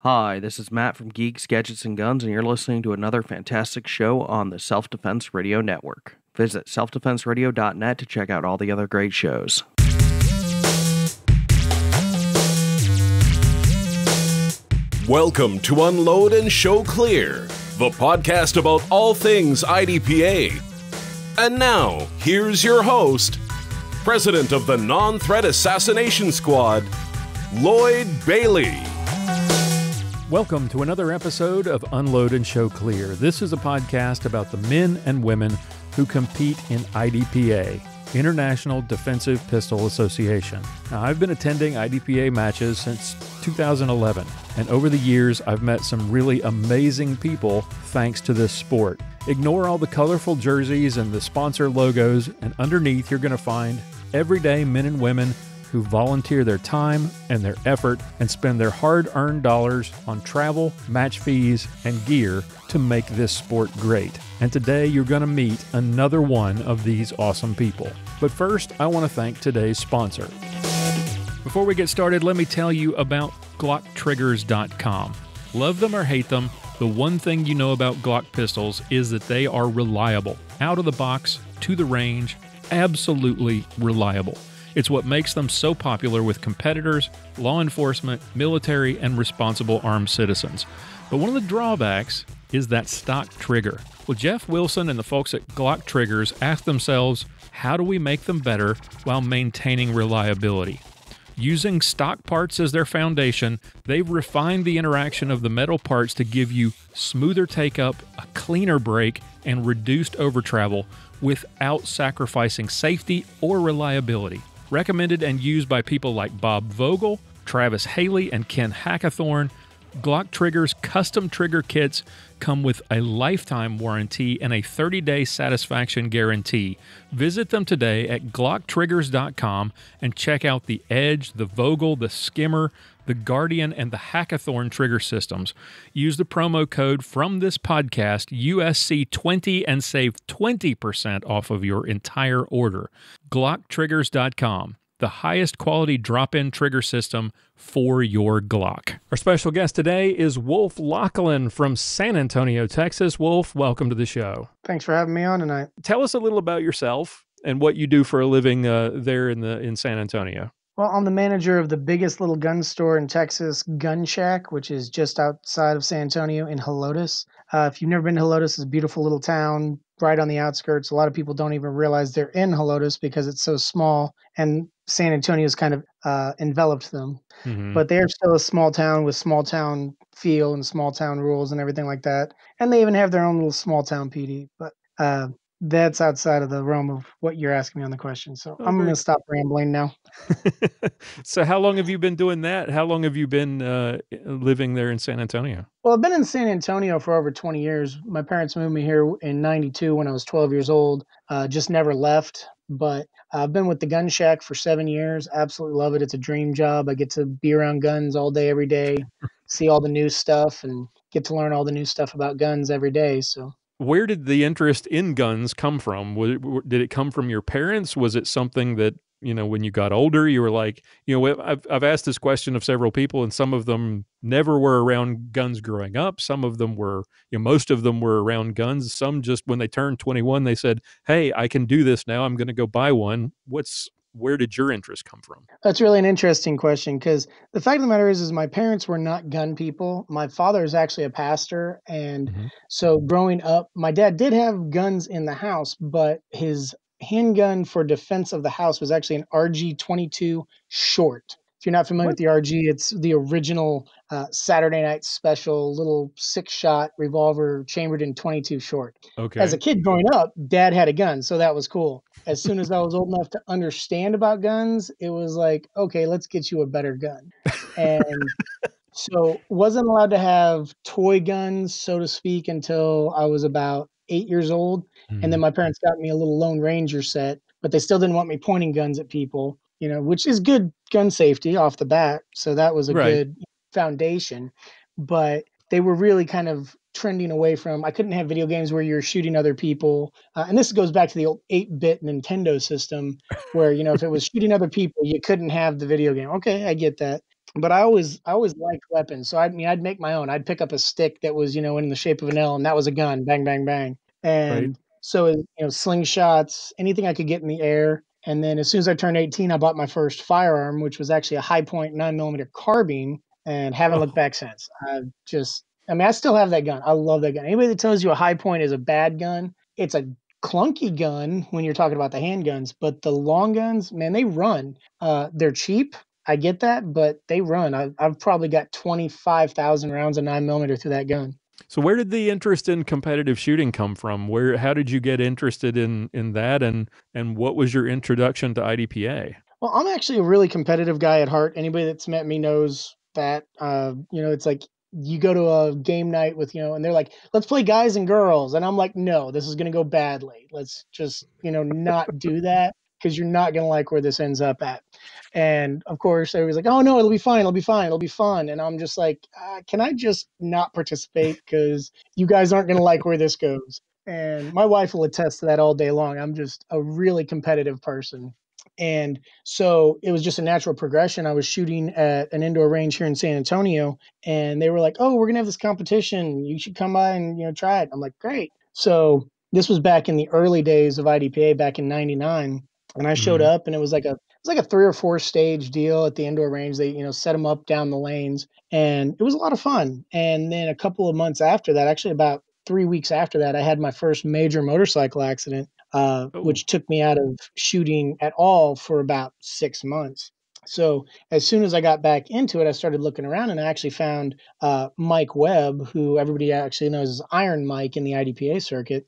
Hi, this is Matt from Geeks, Gadgets, and Guns, and you're listening to another fantastic show on the Self-Defense Radio Network. Visit selfdefenseradio.net to check out all the other great shows. Welcome to Unload and Show Clear, the podcast about all things IDPA. And now, here's your host, President of the Non-Threat Assassination Squad, Lloyd Bailey. Welcome to another episode of Unload and Show Clear. This is a podcast about the men and women who compete in IDPA, International Defensive Pistol Association. Now, I've been attending IDPA matches since 2011, and over the years, I've met some really amazing people thanks to this sport. Ignore all the colorful jerseys and the sponsor logos, and underneath, you're going to find everyday men and women who volunteer their time and their effort and spend their hard-earned dollars on travel, match fees, and gear to make this sport great. And today you're going to meet another one of these awesome people. But first, I want to thank today's sponsor. Before we get started, let me tell you about GlockTriggers.com. Love them or hate them, the one thing you know about Glock pistols is that they are reliable. Out of the box, to the range, absolutely reliable. It's what makes them so popular with competitors, law enforcement, military, and responsible armed citizens. But one of the drawbacks is that stock trigger. Well, Jeff Wilson and the folks at Glock Triggers asked themselves, how do we make them better while maintaining reliability? Using stock parts as their foundation, they've refined the interaction of the metal parts to give you smoother take-up, a cleaner break, and reduced overtravel without sacrificing safety or reliability. Recommended and used by people like Bob Vogel, Travis Haley, and Ken Hackathorn, Glock Triggers custom trigger kits come with a lifetime warranty and a 30-day satisfaction guarantee. Visit them today at GlockTriggers.com and check out the Edge, the Vogel, the Skimmer, the Guardian, and the Hackathorn trigger systems. Use the promo code from this podcast, USC20, and save 20% off of your entire order. GlockTriggers.com. The highest quality drop-in trigger system for your Glock. Our special guest today is Wolf Laughlin from San Antonio, Texas. Wolf, welcome to the show. Thanks for having me on tonight. Tell us a little about yourself and what you do for a living there in San Antonio. Well, I'm the manager of the biggest little gun store in Texas, Gun Shack, which is just outside of San Antonio in Helotes. If you've never been to Helotes, it's a beautiful little town right on the outskirts. A lot of people don't even realize they're in Helotes because it's so small, and San Antonio's kind of enveloped them. Mm-hmm. But they're still a small town with small town feel and small town rules and everything like that. And they even have their own little small town PD. But that's outside of the realm of what you're asking me on the question. So I'm going to stop rambling now. So how long have you been doing that? How long have you been living there in San Antonio? Well, I've been in San Antonio for over 20 years. My parents moved me here in 92 when I was 12 years old. Just never left. But I've been with the Gun Shack for 7 years. Absolutely love it. It's a dream job. I get to be around guns all day, every day, see all the new stuff, and get to learn all the new stuff about guns every day. So. Where did the interest in guns come from? Did it come from your parents? Was it something that, when you got older, you were like, I've asked this question of several people, and some of them never were around guns growing up. Some of them were, most of them were around guns. Some just when they turned 21, they said, hey, I can do this now. I'm going to go buy one. Where did your interest come from? That's really an interesting question, because the fact of the matter is my parents were not gun people. My father is actually a pastor. And so growing up, my dad did have guns in the house, but his handgun for defense of the house was actually an RG-22 short. If you're not familiar with the RG, it's the original Saturday night special little 6-shot revolver chambered in 22 short. Okay. As a kid growing up, Dad had a gun, so that was cool. As soon as I was old enough to understand about guns, it was like, okay, let's get you a better gun. And so wasn't allowed to have toy guns, so to speak, until I was about 8 years old. And then my parents got me a little Lone Ranger set, but they still didn't want me pointing guns at people, which is good gun safety off the bat. So that was a good foundation. But they were really kind of trending away from, I couldn't have video games where you're shooting other people. And this goes back to the old 8-bit Nintendo system where, if it was shooting other people, you couldn't have the video game. Okay, I get that. But I always liked weapons. So I'd make my own. I'd pick up a stick that was, in the shape of an L, and that was a gun. Bang, bang, bang. Right. And so, slingshots, anything I could get in the air. And then as soon as I turned 18, I bought my first firearm, which was actually a high point 9mm carbine, and haven't looked Oh, back since. I still have that gun. I love that gun. Anybody that tells you a high point is a bad gun, it's a clunky gun when you're talking about the handguns, but the long guns, man, they run. They're cheap. I get that, but they run. I've probably got 25,000 rounds of 9mm through that gun. so where did the interest in competitive shooting come from? How did you get interested in that, and what was your introduction to IDPA? Well, I'm actually a really competitive guy at heart. Anybody that's met me knows that. It's like you go to a game night with, and they're like, let's play guys and girls. And I'm like, no, this is going to go badly. Let's just, not do that, because you're not going to like where this ends up at. And of course, everybody's like, oh, no, it'll be fine. It'll be fine. It'll be fun. And I'm just like, can I just not participate? Because you guys aren't going to like where this goes. And my wife will attest to that all day long. I'm just a really competitive person. And so it was just a natural progression. I was shooting at an indoor range here in San Antonio, and they were like, "Oh, we're gonna have this competition. You should come by and try it." I'm like, "Great." So this was back in the early days of IDPA, back in '99, and I showed Mhm. up, and it was like a 3 or 4 stage deal at the indoor range. They set them up down the lanes, and it was a lot of fun. And then a couple of months after that, actually about 3 weeks after that, I had my first major motorcycle accident, Oh. which took me out of shooting at all for about 6 months. So as soon as I got back into it, I started looking around, and I actually found Mike Webb, who everybody actually knows as Iron Mike in the IDPA circuit.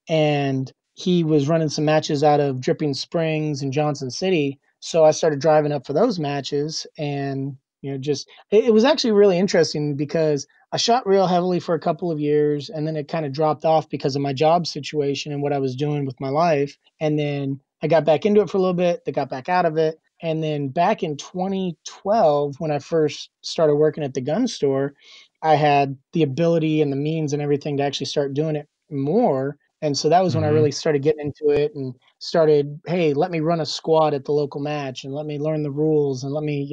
And he was running some matches out of Dripping Springs and Johnson City. So I started driving up for those matches, and just it was actually really interesting because I shot real heavily for a couple of years, and then it kind of dropped off because of my job situation and what I was doing with my life. And then I got back into it for a little bit, then got back out of it. And then back in 2012, when I first started working at the gun store, I had the ability and the means and everything to actually start doing it more. And so that was when I Mhm. really started getting into it and started, hey, let me run a squad at the local match and let me learn the rules and let me,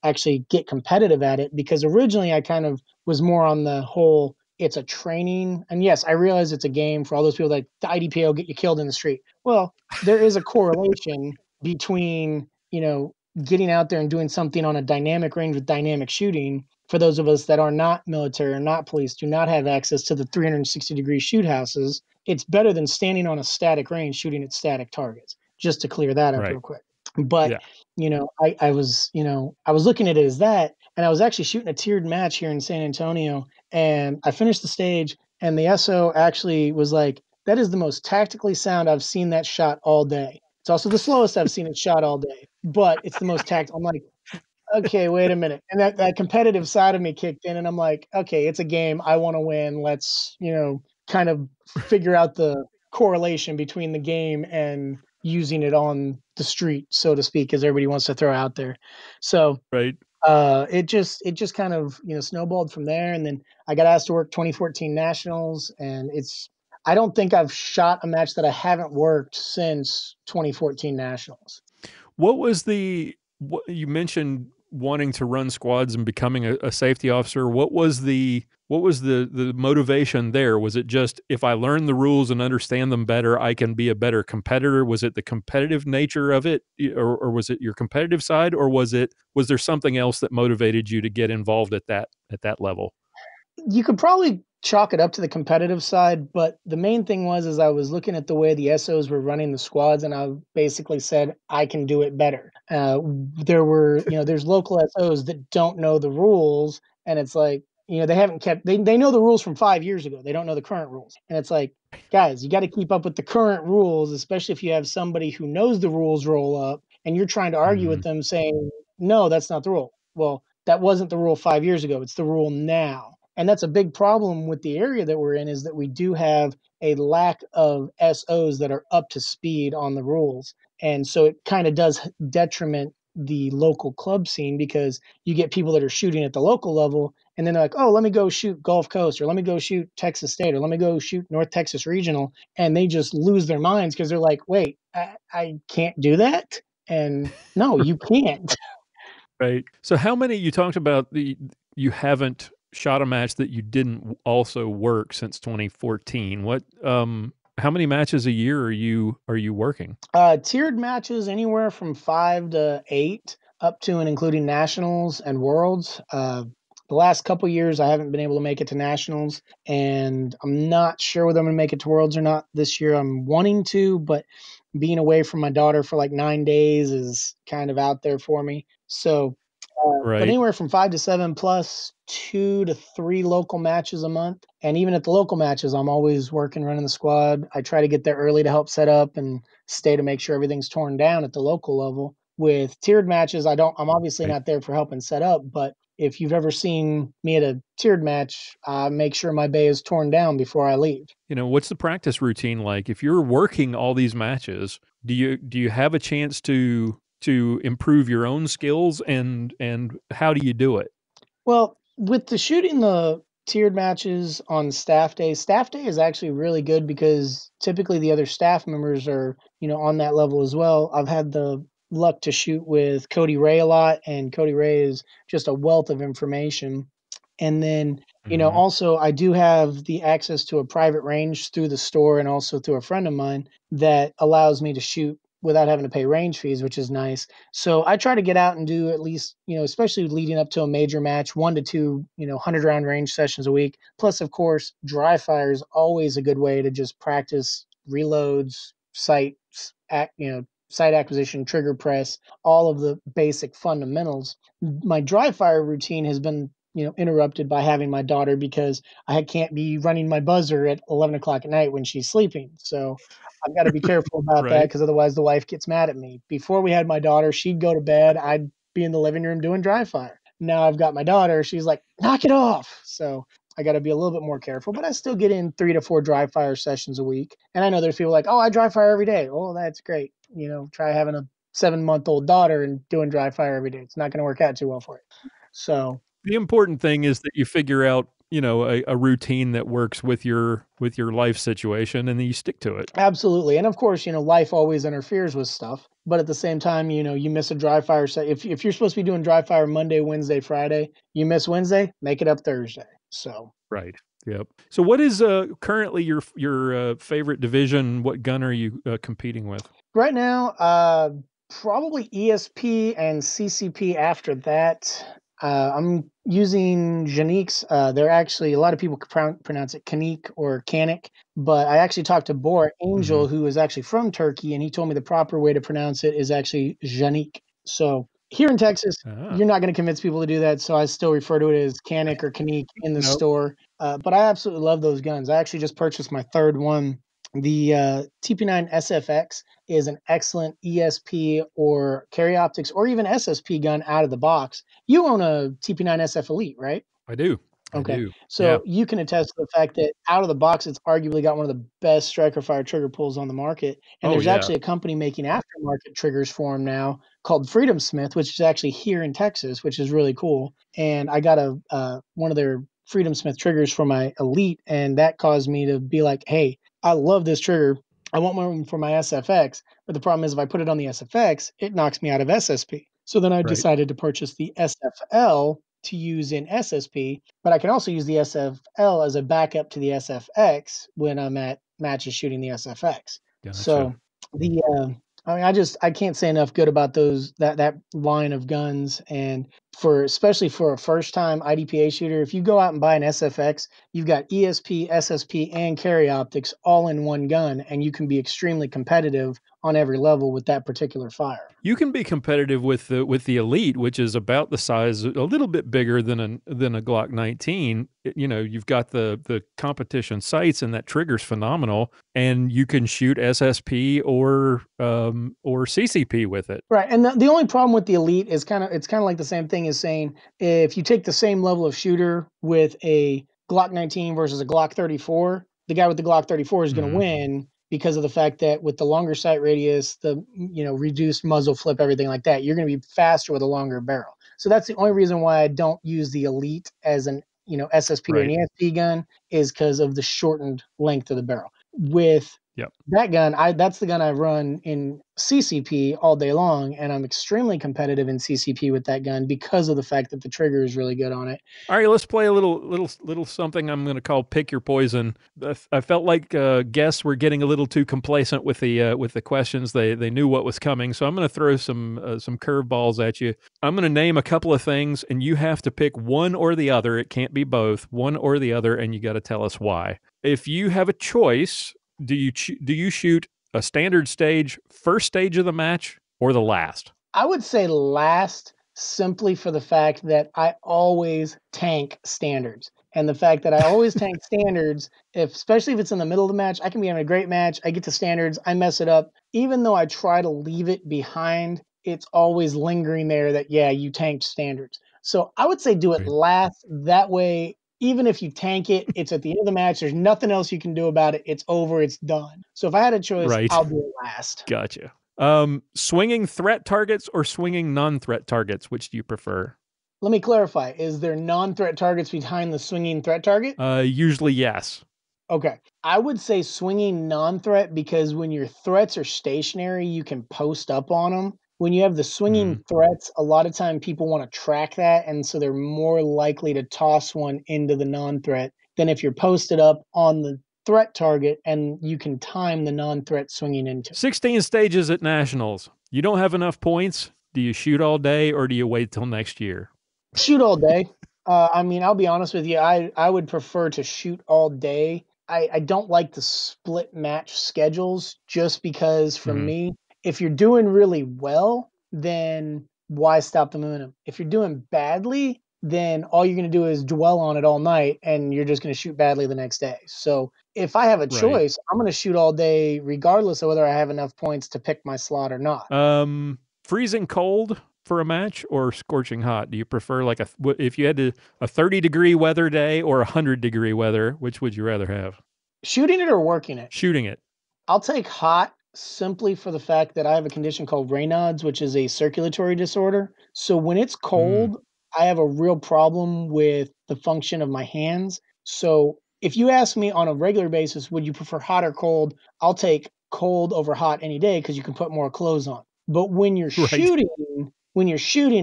actually get competitive at it. Because originally I kind of was more on the whole, it's a training. And yes, I realize it's a game for all those people like the IDPA will get you killed in the street. Well, there is a correlation between, getting out there and doing something on a dynamic range with dynamic shooting. For those of us that are not military or not police, do not have access to the 360-degree shoot houses, it's better than standing on a static range shooting at static targets. Just to clear that up Right. real quick. But Yeah. I was looking at it as that, and I was actually shooting a tiered match here in San Antonio, and I finished the stage, and the SO actually was like, "That is the most tactically sound I've seen that shot all day. It's also the slowest I've seen it shot all day, but it's the most tactical." I'm like, okay, wait a minute. And that competitive side of me kicked in, and I'm like, okay, it's a game. I want to win. Let's, kind of figure out the correlation between the game and using it on the street, so to speak, as everybody wants to throw out there. So Right. it just kind of, snowballed from there. And then I got asked to work 2014 nationals, and I don't think I've shot a match that I haven't worked since 2014 nationals. What was what you mentioned wanting to run squads and becoming a safety officer? What was the motivation there? Was it just if I learn the rules and understand them better, I can be a better competitor? Was it the competitive nature of it, or was it your competitive side, or was there something else that motivated you to get involved at that level? You could probably chalk it up to the competitive side, but the main thing is I was looking at the way the SOs were running the squads, and I basically said I can do it better. There's local SOs that don't know the rules, and it's like, they haven't kept they know the rules from 5 years ago. They don't know the current rules, and it's like, guys, you got to keep up with the current rules, especially if you have somebody who knows the rules roll up, and you're trying to argue with Mhm. them saying, no, that's not the rule. Well, that wasn't the rule 5 years ago. It's the rule now. And that's a big problem with the area that we're in, is that we do have a lack of SOs that are up to speed on the rules. And so it kind of does detriment the local club scene, because you get people that are shooting at the local level, and then they're like, oh, let me go shoot Gulf Coast, or let me go shoot Texas State, or let me go shoot North Texas Regional. And they just lose their minds because they're like, wait, I can't do that. And no, you can't. Right. So how many, you talked about you haven't shot a match that you didn't also work since 2014. How many matches a year are you working? Tiered matches anywhere from 5 to 8, up to and including nationals and worlds. The last couple years, I haven't been able to make it to nationals, and I'm not sure whether I'm going to make it to worlds or not this year. I'm wanting to, but being away from my daughter for like 9 days is kind of out there for me. So, but Right. anywhere from 5 to 7 plus 2 to 3 local matches a month. And even at the local matches, I'm always working, running the squad. I try to get there early to help set up and stay to make sure everything's torn down at the local level. With tiered matches, I'm obviously Right. not there for helping set up, but if you've ever seen me at a tiered match, I make sure my bay is torn down before I leave. What's the practice routine like? If you're working all these matches, do you have a chance to improve your own skills, and how do you do it? Well, with the shooting the tiered matches on staff day is actually really good because typically the other staff members are, on that level as well. I've had the luck to shoot with Cody Ray a lot, and Cody Ray is just a wealth of information. And then, Mhm. also I do have the access to a private range through the store and also through a friend of mine that allows me to shoot without having to pay range fees, which is nice. So I try to get out and do at least, especially leading up to a major match, 1 to 2, 100 round range sessions a week. Plus, of course, dry fire is always a good way to just practice reloads, sight acquisition, trigger press, all of the basic fundamentals. My dry fire routine has been, interrupted by having my daughter because I can't be running my buzzer at 11 o'clock at night when she's sleeping. So I've got to be careful about that Right. because otherwise the wife gets mad at me. Before we had my daughter, she'd go to bed. I'd be in the living room doing dry fire. Now I've got my daughter. She's like, knock it off. So I got to be a little bit more careful, but I still get in 3 to 4 dry fire sessions a week. And I know there's people like, oh, I dry fire every day. Oh, that's great. Try having a 7-month-old daughter and doing dry fire every day. It's not going to work out too well for you. So The important thing is that you figure out, a routine that works with your life situation, and then you stick to it. absolutely. And of course, life always interferes with stuff. But at the same time, you miss a dry fire set. If you're supposed to be doing dry fire Monday, Wednesday, Friday, you miss Wednesday, make it up Thursday. So Right. Yep. So what is currently your favorite division? What gun are you competing with? right now, probably ESP and CCP after that. I'm using Janique's. They're actually, a lot of people pronounce it Canik or Canik, but I actually talked to Bor Angel, Mhm. who is actually from Turkey, and he told me the proper way to pronounce it is actually Janique. So here in Texas, Ah. you're not going to convince people to do that, so I still refer to it as Canik or Canik in the Nope. store. But I absolutely love those guns. I actually just purchased my third one. The TP9 SFX is an excellent ESP or carry optics or even SSP gun out of the box. You own a TP9 SF Elite, right? I do. I Okay. do. Yeah. So you can attest to the fact that out of the box, it's arguably got one of the best striker fire trigger pulls on the market. And Oh, there's yeah. actually a company making aftermarket triggers for them now called Freedom Smith, which is actually here in Texas, which is really cool. And I got one of their Freedom Smith triggers for my Elite, and that caused me to be like, hey, I love this trigger. I want one for my SFX. But the problem is if I put it on the SFX, it knocks me out of SSP. So then I Right. decided to purchase the SFL to use in SSP, but I can also use the SFL as a backup to the SFX when I'm at matches shooting the SFX. Gotcha. So the I can't say enough good about that line of guns. And especially for a first time IDPA shooter, if you go out and buy an SFX, you've got ESP, SSP, and carry optics all in one gun, and you can be extremely competitive on every level with that particular fire. You can be competitive with the Elite, which is about the size, a little bit bigger than a Glock 19. You've got the competition sights, and that trigger's phenomenal, and you can shoot SSP or CCP with it. Right. And the only problem with the Elite is it's kind of like the same thing as saying if you take the same level of shooter with a Glock 19 versus a Glock 34, the guy with the Glock 34 is going to Mhm. win because of the fact that with the longer sight radius, the reduced muzzle flip, everything like that, you're going to be faster with a longer barrel. So that's the only reason why I don't use the Elite as an SSP or an Right. ESP gun is because of the shortened length of the barrel. With Yep. That gun, that's the gun I run in CCP all day long, and I'm extremely competitive in CCP with that gun because of the fact that the trigger is really good on it. All right, let's play a little something I'm going to call Pick Your Poison. I felt like guests were getting a little too complacent with the questions. They knew what was coming, so I'm going to throw some curveballs at you. I'm going to name a couple of things, and you have to pick one or the other. It can't be both, one or the other, and you got to tell us why. If you have a choice, do you shoot a standard stage, first stage of the match, or the last? I would say last, simply for the fact that I always tank standards. And the fact that I always tank standards, especially if it's in the middle of the match, I can be having a great match. I get to standards, I mess it up. Even though I try to leave it behind, it's always lingering there that, yeah, you tanked standards. So I would say do it last. That way, even if you tank it, it's at the end of the match. There's nothing else you can do about it. It's over. It's done. So if I had a choice, I'll do it last. Gotcha. Swinging threat targets or swinging non-threat targets? Which do you prefer? Let me clarify. Is there non-threat targets behind the swinging threat target? Usually yes. Okay. I would say swinging non-threat because when your threats are stationary, you can post up on them. When you have the swinging threats, a lot of time people want to track that, and so they're more likely to toss one into the non-threat than if you're posted up on the threat target and you can time the non-threat swinging into. 16 stages at Nationals. You don't have enough points. Do you shoot all day or do you wait till next year? Shoot all day. I mean, I'll be honest with you. I would prefer to shoot all day. I don't like the split match schedules just because for me, if you're doing really well, then why stop the momentum? If you're doing badly, then all you're going to do is dwell on it all night and you're just going to shoot badly the next day. So if I have a choice, I'm going to shoot all day regardless of whether I have enough points to pick my slot or not. Freezing cold for a match or scorching hot? Do you prefer if you had a 30-degree weather day or 100-degree weather, which would you rather have? Shooting it or working it? Shooting it. I'll take hot simply for the fact that I have a condition called Raynaud's, which is a circulatory disorder. So when it's cold, I have a real problem with the function of my hands. So if you ask me on a regular basis, would you prefer hot or cold? I'll take cold over hot any day because you can put more clothes on. But when you're shooting,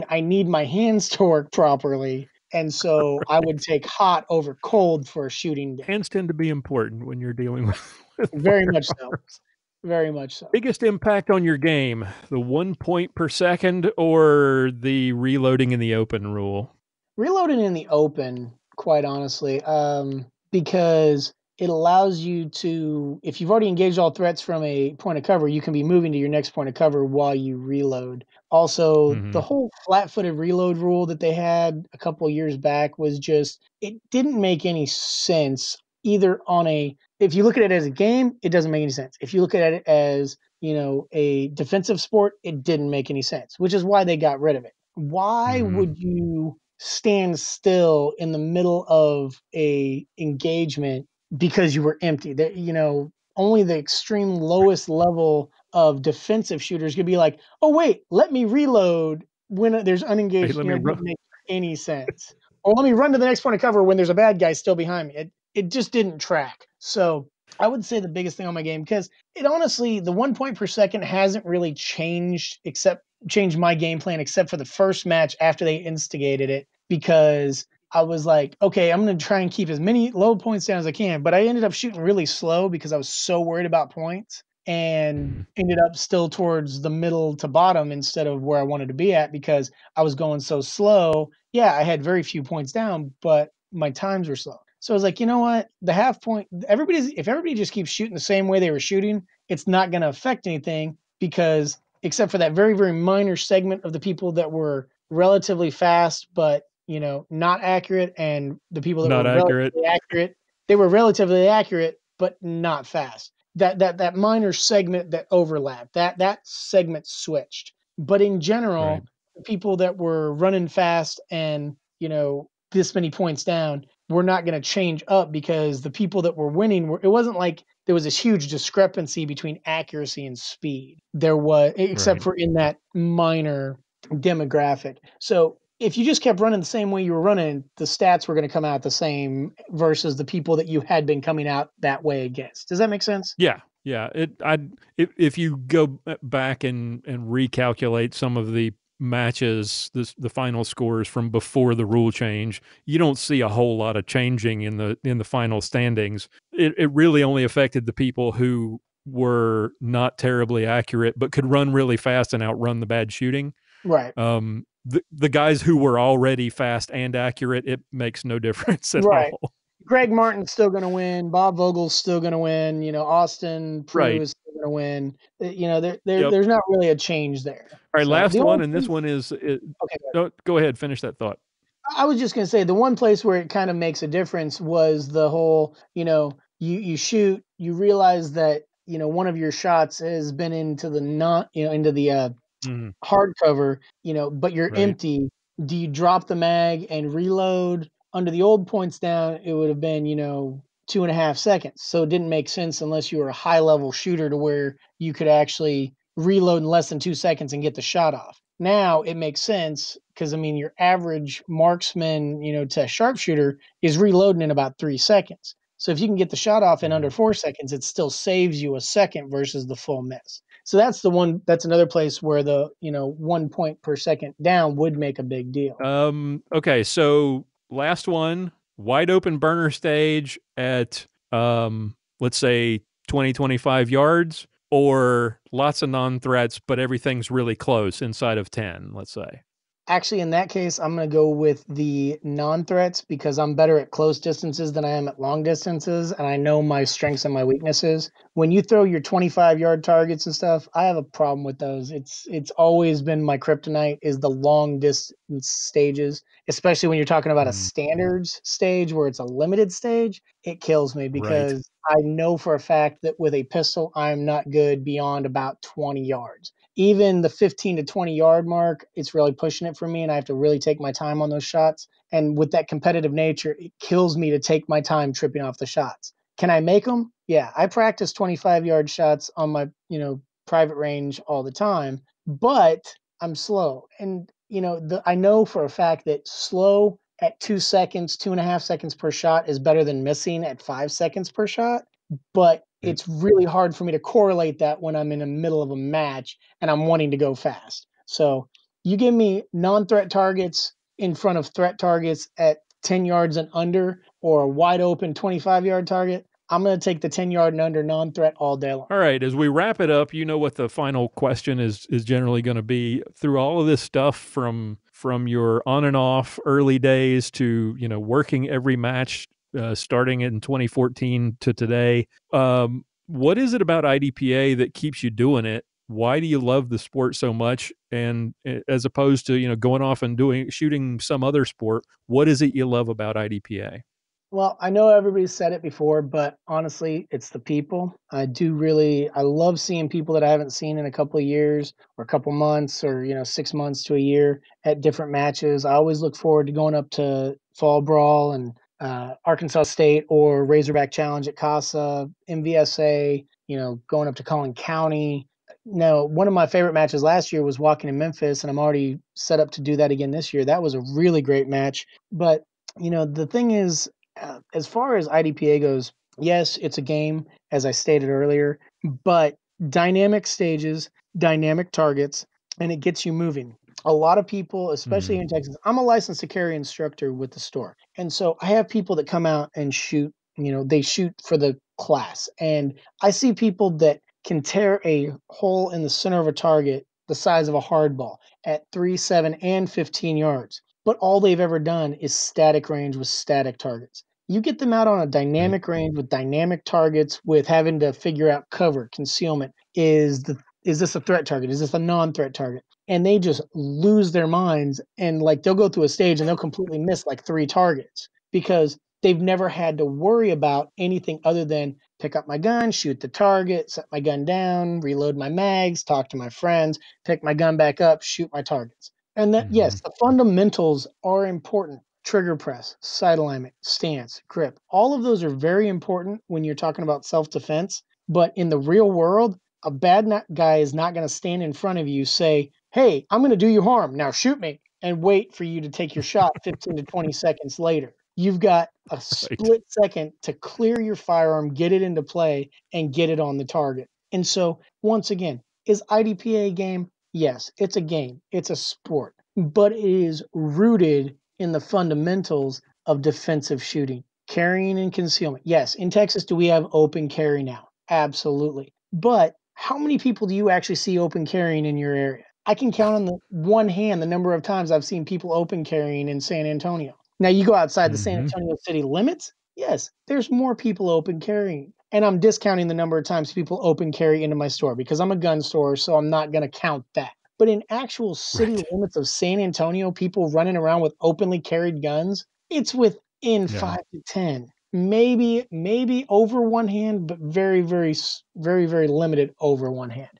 I need my hands to work properly. And so I would take hot over cold for a shooting day. Hands tend to be important when you're dealing with very much so. Very much so. Biggest impact on your game, the 1 point per second or the reloading in the open rule? Reloading in the open, quite honestly, because it allows you to, if you've already engaged all threats from a point of cover, you can be moving to your next point of cover while you reload. Also, the whole flat-footed reload rule that they had a couple of years back was just, it didn't make any sense either if you look at it as a game, it doesn't make any sense. If you look at it as, a defensive sport, it didn't make any sense, which is why they got rid of it. Why would you stand still in the middle of a engagement because you were empty? That, only the extreme lowest level of defensive shooters could be like, oh wait, let me reload when there's unengaged. It doesn't make any sense. Or let me run to the next point of cover when there's a bad guy still behind me. It just didn't track. So I would say the biggest thing on my game, because it honestly, the 1 point per second hasn't really changed my game plan except for the first match after they instigated it, because I was like, okay, I'm going to try and keep as many low points down as I can. But I ended up shooting really slow because I was so worried about points and ended up still towards the middle to bottom instead of where I wanted to be at because I was going so slow. Yeah, I had very few points down, but my times were slow. So I was like, you know what? The half point, if everybody just keeps shooting the same way they were shooting, it's not going to affect anything because except for that very, very minor segment of the people that were relatively fast, but, not accurate, and the people that were relatively accurate, they were relatively accurate, but not fast. That minor segment that overlapped, that segment switched. But in general, the people that were running fast and, this many points down, we're not going to change up because the people that were winning it wasn't like there was this huge discrepancy between accuracy and speed. There was, except for in that minor demographic. So if you just kept running the same way you were running, the stats were going to come out the same versus the people that you had been coming out that way against. Does that make sense? Yeah. Yeah, if you go back and recalculate some of the matches, the final scores from before the rule change, you don't see a whole lot of changing in the final standings. It really only affected the people who were not terribly accurate but could run really fast and outrun the bad shooting. Right. The guys who were already fast and accurate, it makes no difference at Right. all. Greg Martin's still going to win. Bob Vogel's still going to win. Austin Prue Right. is still going to win. Yep. There's not really a change there. All right, So last the one, only and this thing, one is okay, go ahead, finish that thought. I was just going to say the one place where it kind of makes a difference was the whole, you shoot, you realize that, one of your shots has been into the into the hardcover, but you're Right. empty. Do you drop the mag and reload? Under the old points down, it would have been, 2.5 seconds. So it didn't make sense unless you were a high level shooter to where you could actually reload in less than 2 seconds and get the shot off. Now it makes sense because, your average marksman, to sharpshooter is reloading in about 3 seconds. So if you can get the shot off in under 4 seconds, it still saves you a second versus the full miss. So that's another place where the, 1 point per second down would make a big deal. Okay, so last one, wide open burner stage at let's say 20-25 yards, or lots of non-threats but everything's really close inside of 10, let's say. Actually, in that case, I'm going to go with the non-threats because I'm better at close distances than I am at long distances, and I know my strengths and my weaknesses. When you throw your 25-yard targets and stuff, I have a problem with those. It's always been my kryptonite is the long distance stages, especially when you're talking about a standards stage where it's a limited stage. It kills me because I know for a fact that with a pistol, I'm not good beyond about 20 yards. Even the 15 to 20 yard mark, it's really pushing it for me, and I have to really take my time on those shots. And with that competitive nature, it kills me to take my time tripping off the shots. Can I make them? Yeah, I practice 25-yard shots on my, private range all the time, but I'm slow. And, I know for a fact that slow at 2 seconds, 2.5 seconds per shot is better than missing at 5 seconds per shot. But it's really hard for me to correlate that when I'm in the middle of a match and I'm wanting to go fast. So you give me non-threat targets in front of threat targets at 10 yards and under, or a wide open 25-yard target, I'm going to take the 10-yard and under non-threat all day long. All right, as we wrap it up, you know what the final question is generally going to be. Through all of this stuff from your on and off early days to, working every match starting in 2014 to today, what is it about IDPA that keeps you doing it? Why do you love the sport so much? And as opposed to, going off and shooting some other sport, what is it you love about IDPA? Well, I know everybody's said it before, but honestly, it's the people. I love seeing people that I haven't seen in a couple of years or a couple months or, 6 months to a year at different matches. I always look forward to going up to Fall Brawl and Arkansas State or Razorback Challenge at CASA, MVSA, going up to Collin County. Now, one of my favorite matches last year was walking in Memphis, and I'm already set up to do that again this year. That was a really great match. But, the thing is, as far as IDPA goes, yes, it's a game, as I stated earlier, but dynamic stages, dynamic targets, and it gets you moving. A lot of people, especially in Texas, I'm a licensed to carry instructor with the store. And so I have people that come out and shoot, they shoot for the class. And I see people that can tear a hole in the center of a target the size of a hard ball at 3, 7, and 15 yards. But all they've ever done is static range with static targets. You get them out on a dynamic range with dynamic targets with having to figure out cover, concealment. Is this a threat target? Is this a non-threat target? And they just lose their minds, and like they'll go through a stage and they'll completely miss like 3 targets because they've never had to worry about anything other than pick up my gun, shoot the target, set my gun down, reload my mags, talk to my friends, pick my gun back up, shoot my targets. And that, yes, the fundamentals are important. Trigger press, sight alignment, stance, grip. All of those are very important when you're talking about self-defense. But in the real world, a bad guy is not going to stand in front of you, say, hey, I'm going to do you harm. Now shoot me, and wait for you to take your shot 15 to 20 seconds later. You've got a split second to clear your firearm, get it into play, and get it on the target. And so, once again, is IDPA a game? Yes, it's a game. It's a sport. But it is rooted in the fundamentals of defensive shooting, carrying and concealment. Yes, in Texas, do we have open carry now? Absolutely. But how many people do you actually see open carrying in your area? I can count on the one hand the number of times I've seen people open carrying in San Antonio. Now, you go outside the San Antonio city limits, yes, there's more people open carrying. And I'm discounting the number of times people open carry into my store because I'm a gun store, so I'm not going to count that. But in actual city limits of San Antonio, people running around with openly carried guns, it's within 5 to 10. Maybe over one hand, but very, very, very, very limited over one hand.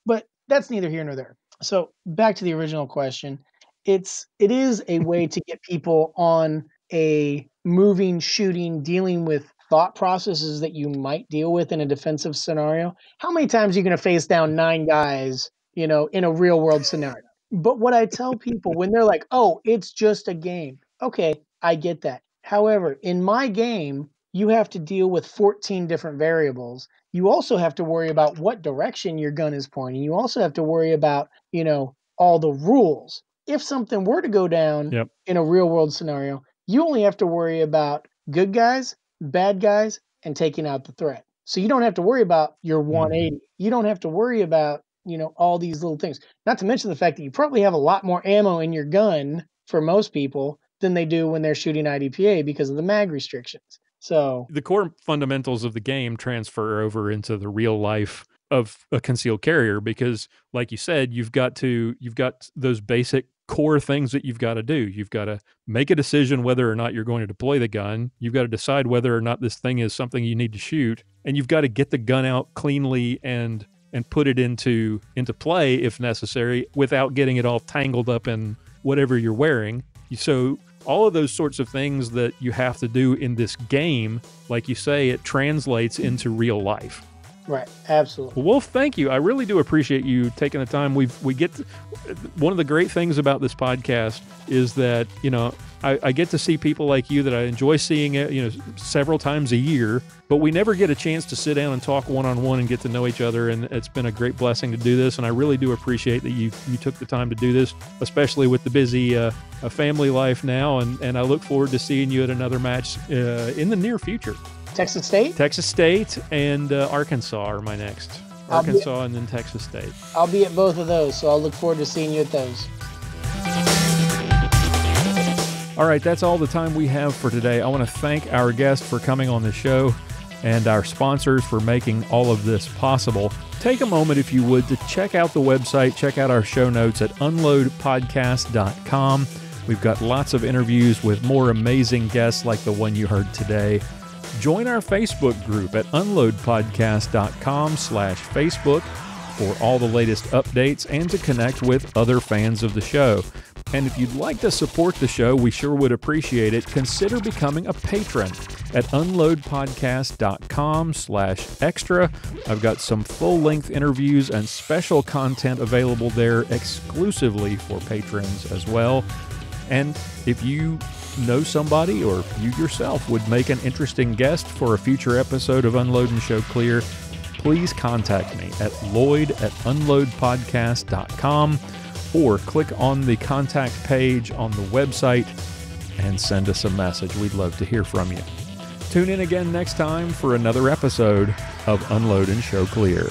But that's neither here nor there. So back to the original question. It is a way to get people on a moving, shooting, dealing with thought processes that you might deal with in a defensive scenario. How many times are you going to face down 9 guys, in a real world scenario? But what I tell people when they're like, oh, it's just a game. Okay, I get that. However, in my game, you have to deal with 14 different variables. You also have to worry about what direction your gun is pointing. You also have to worry about, all the rules. If something were to go down in a real world scenario, you only have to worry about good guys, bad guys, and taking out the threat. So you don't have to worry about your 180. You don't have to worry about, all these little things. Not to mention the fact that you probably have a lot more ammo in your gun for most people than they do when they're shooting IDPA because of the mag restrictions. So the core fundamentals of the game transfer over into the real life of a concealed carrier because, like you said, you've got those basic core things that you've got to do. You've got to make a decision whether or not you're going to deploy the gun. You've got to decide whether or not this thing is something you need to shoot, and you've got to get the gun out cleanly and put it into play if necessary without getting it all tangled up in whatever you're wearing. So all of those sorts of things that you have to do in this game, like you say, it translates into real life. Right, absolutely. Well, Wolf, thank you. I really do appreciate you taking the time. We get to, one of the great things about this podcast is that I get to see people like you that I enjoy seeing it several times a year, but we never get a chance to sit down and talk one-on-one and get to know each other. And it's been a great blessing to do this. And I really do appreciate that you took the time to do this, especially with the busy family life now. And I look forward to seeing you at another match in the near future. Texas State? Texas State and Arkansas are my next. Arkansas and then Texas State. I'll be at both of those, so I'll look forward to seeing you at those. All right, that's all the time we have for today. I want to thank our guest for coming on the show and our sponsors for making all of this possible. Take a moment, if you would, to check out the website, check out our show notes at unloadpodcast.com. We've got lots of interviews with more amazing guests like the one you heard today. Join our Facebook group at unloadpodcast.com/Facebook for all the latest updates and to connect with other fans of the show. And if you'd like to support the show, we sure would appreciate it. Consider becoming a patron at unloadpodcast.com/extra. I've got some full-length interviews and special content available there exclusively for patrons as well. And if you know somebody or you yourself would make an interesting guest for a future episode of Unload and Show Clear, please contact me at lloyd@unloadpodcast.com or click on the contact page on the website and send us a message. We'd love to hear from you. Tune in again next time for another episode of Unload and Show Clear.